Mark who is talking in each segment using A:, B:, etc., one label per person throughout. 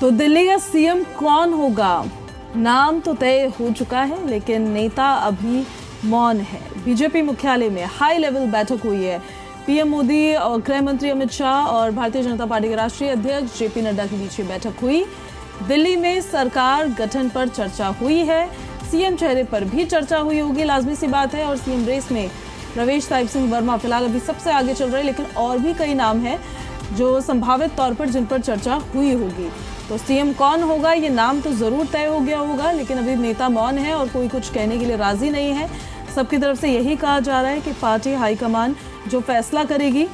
A: तो दिल्ली का सीएम कौन होगा? नाम तो तय हो चुका है, लेकिन नेता अभी मौन है। बीजेपी मुख्यालय में हाई लेवल बैठक हुई है। पीएम मोदी और गृह मंत्री अमित शाह और भारतीय जनता पार्टी के राष्ट्रीय अध्यक्ष जेपी नड्डा के बीच बैठक हुई। दिल्ली में सरकार गठन पर चर्चा हुई है। सीएम चेहरे पर भी चर्चा हुई होगी, लाजमी सी बात है। और सीएम रेस में प्रवेश टाइप सिंह वर्मा फिलहाल अभी सबसे आगे चल रहे हैं, लेकिन और भी कई नाम हैं जो संभावित तौर पर जिन पर चर्चा हुई होगी। तो सीएम कौन होगा, ये नाम तो जरूर तय हो गया होगा, लेकिन अभी नेता मौन है और कोई कुछ कहने के लिए राजी नहीं है। सबकी तरफ से यही कहा जा रहा है कि पार्टी हाईकमान जो फैसला करेगी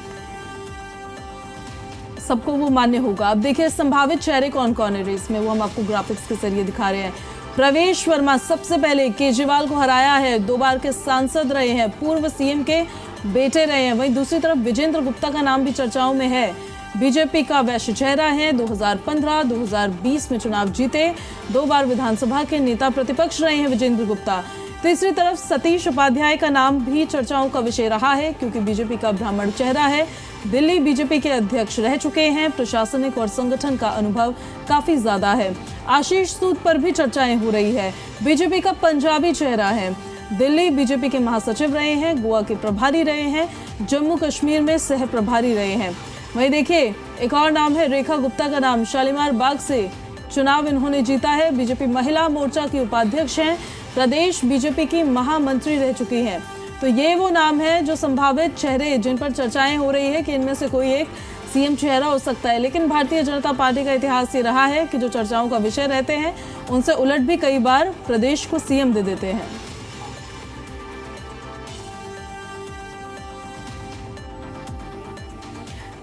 A: सबको वो मान्य होगा। अब देखिए संभावित चेहरे कौन कौन है रेस में, वो हम आपको ग्राफिक्स के जरिए दिखा रहे हैं। प्रवेश वर्मा सबसे पहले केजरीवाल को हराया है, 2 बार के सांसद रहे हैं, पूर्व सीएम के बेटे रहे हैं। वहीं दूसरी तरफ विजेंद्र गुप्ता का नाम भी चर्चाओं में है। बीजेपी का वैश्य चेहरा है, 2015-2020 में चुनाव जीते, 2 बार विधानसभा के नेता प्रतिपक्ष रहे हैं विजेंद्र गुप्ता। तीसरी तरफ सतीश उपाध्याय का नाम भी चर्चाओं का विषय रहा है, क्योंकि बीजेपी का ब्राह्मण चेहरा है, दिल्ली बीजेपी के अध्यक्ष रह चुके हैं, प्रशासनिक और संगठन का अनुभव काफी ज्यादा है। आशीष सूद पर भी चर्चाएं हो रही है, बीजेपी का पंजाबी चेहरा है, दिल्ली बीजेपी के महासचिव रहे हैं, गोवा के प्रभारी रहे हैं, जम्मू कश्मीर में सह प्रभारी रहे हैं। वहीं देखिए एक और नाम है रेखा गुप्ता का नाम, शालीमार बाग से चुनाव इन्होंने जीता है, बीजेपी महिला मोर्चा की उपाध्यक्ष हैं, प्रदेश बीजेपी की महामंत्री रह चुकी हैं। तो ये वो नाम है जो संभावित चेहरे जिन पर चर्चाएं हो रही है कि इनमें से कोई एक सीएम चेहरा हो सकता है। लेकिन भारतीय जनता पार्टी का इतिहास ये रहा है कि जो चर्चाओं का विषय रहते हैं उनसे उलट भी कई बार प्रदेश को सीएम दे देते हैं।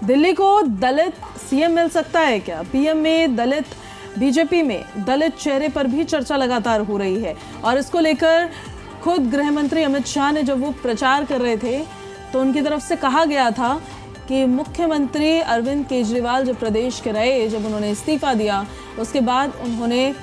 A: दिल्ली को दलित सीएम मिल सकता है क्या? पीएम में दलित, बीजेपी में दलित चेहरे पर भी चर्चा लगातार हो रही है। और इसको लेकर खुद गृह मंत्री अमित शाह ने जब वो प्रचार कर रहे थे तो उनकी तरफ से कहा गया था कि मुख्यमंत्री अरविंद केजरीवाल जब प्रदेश के रहे, जब उन्होंने इस्तीफा दिया, उसके बाद उन्होंने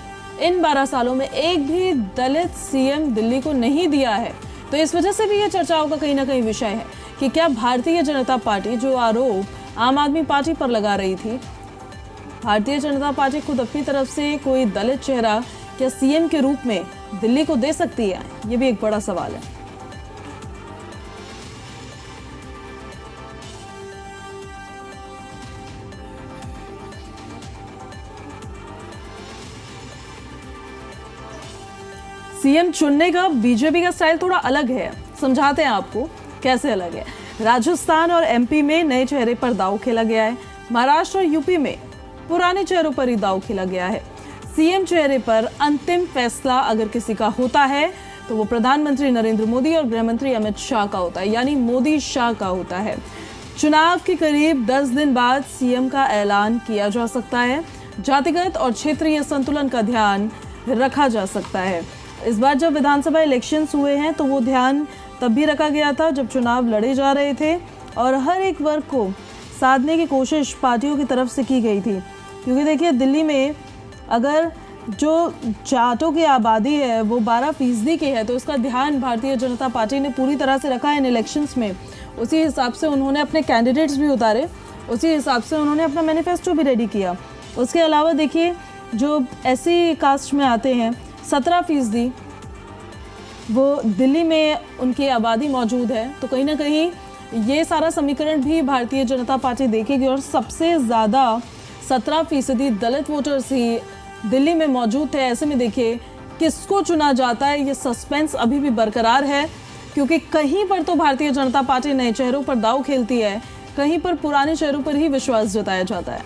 A: इन 12 सालों में एक भी दलित सीएम दिल्ली को नहीं दिया है। तो इस वजह से भी ये चर्चाओं का कहीं ना कहीं विषय है कि क्या भारतीय जनता पार्टी जो आरोप आम आदमी पार्टी पर लगा रही थी, भारतीय जनता पार्टी खुद अपनी तरफ से कोई दलित चेहरा क्या सीएम के रूप में दिल्ली को दे सकती है? ये भी एक बड़ा सवाल है। सीएम चुनने का बीजेपी का स्टाइल थोड़ा अलग है, समझाते हैं आपको कैसे अलग है। राजस्थान और एमपी में नए चेहरे पर दांव खेला गया है, महाराष्ट्र और यूपी में पुराने चेहरों पर ही दांव खेला गया है। सीएम चेहरे पर अंतिम फैसला अगर किसी का होता है तो वो प्रधानमंत्री नरेंद्र मोदी और गृह मंत्री अमित शाह का होता है, यानी मोदी शाह का होता है। चुनाव के करीब 10 दिन बाद सीएम का ऐलान किया जा सकता है। जातिगत और क्षेत्रीय संतुलन का ध्यान रखा जा सकता है। इस बार जब विधानसभा इलेक्शंस हुए हैं तो वो ध्यान तब भी रखा गया था जब चुनाव लड़े जा रहे थे और हर एक वर्ग को साधने की कोशिश पार्टियों की तरफ से की गई थी। क्योंकि देखिए दिल्ली में अगर जो जाटों की आबादी है वो 12% की है, तो इसका ध्यान भारतीय जनता पार्टी ने पूरी तरह से रखा है इन इलेक्शंस में। उसी हिसाब से उन्होंने अपने कैंडिडेट्स भी उतारे, उसी हिसाब से उन्होंने अपना मैनिफेस्टो भी रेडी किया। उसके अलावा देखिए जो ऐसी कास्ट में आते हैं 17% वो दिल्ली में उनकी आबादी मौजूद है, तो कहीं ना कहीं ये सारा समीकरण भी भारतीय जनता पार्टी देखेगी। और सबसे ज़्यादा 17% दलित वोटर्स ही दिल्ली में मौजूद थे। ऐसे में देखिए किसको चुना जाता है, ये सस्पेंस अभी भी बरकरार है, क्योंकि कहीं पर तो भारतीय जनता पार्टी नए चेहरों पर दांव खेलती है, कहीं पर पुराने चेहरों पर ही विश्वास जताया जाता है।